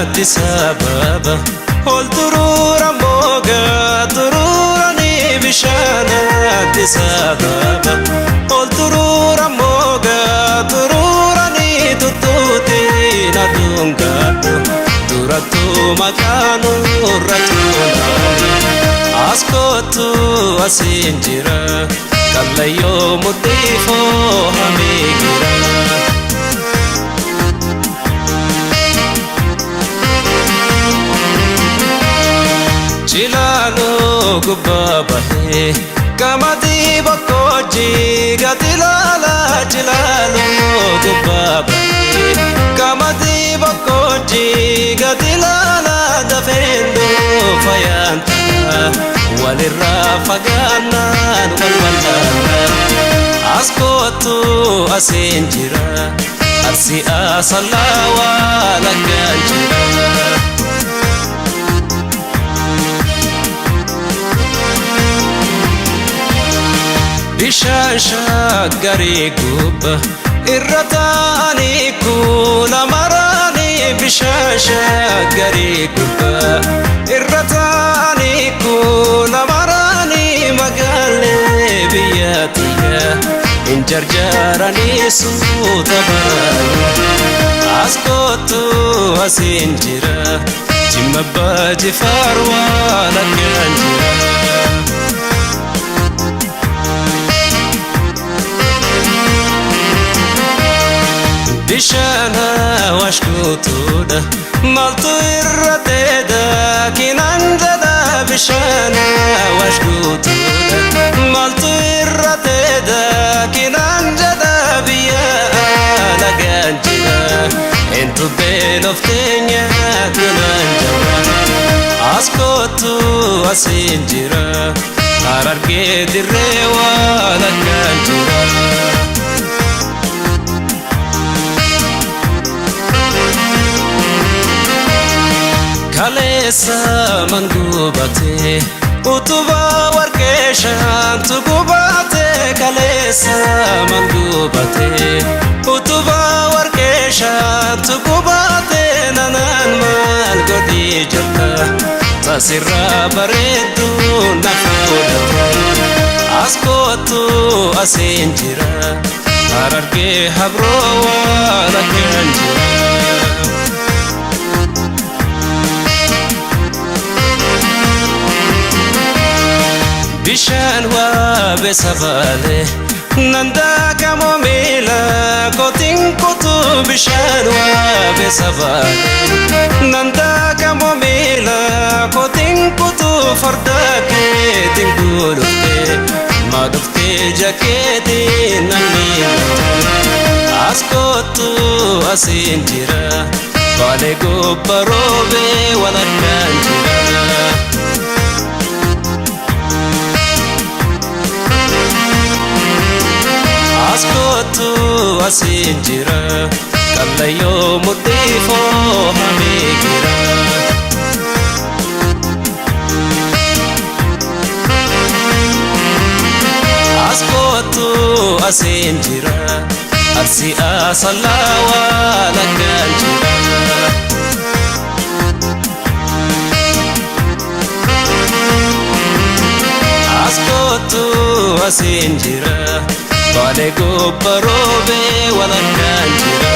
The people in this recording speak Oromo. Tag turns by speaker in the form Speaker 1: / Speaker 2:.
Speaker 1: sababa ol turura moga tururani bishanati sababa ol turura moga tururani tututi nadungatu duratu makanu ratuna askotu asinjira kallayo mutifo hamigira Chilano gubabahe kamati bakoji gatilala chilano gubabahe kamati bakoji gatilala dafendo fayanta walirra faganan walwalana askotu asinjira arsi asalawa lakanjira Bishasha gari guba irratani kula marani bishasha gari guba irratani kula marani magale biyatiya injarjarani sutabarani askotu asinjira jimabbaji farwa lakanjira Bishana washkutuda maltu irrateda kinanjada bishana washkutuda maltu irrateda kinanjada biya laganjira entu beloftenya kunanjara askotu asinjira ararge dirrewa laganjira Kalesa mangubate utuba warkeshan tugubate kalesa mangubate utuba warkeshan tugubate nanan mal godi jata tasirra baredu nakudata askotu asinjira ararge habro wala kanjira Bishan wa besavale nanda kamo mila kotin kutu bishan wa besavale nanda kamo mila kotin kutu farda ke tingulute madufte jaketi nani askotu asinjira vale go parobe wala kanjira Askotu asinjira kallayo mutifo hamigira Askotu asinjira arsi asalawa lakanjira Askotu asinjira Vale go parobe wala kanjira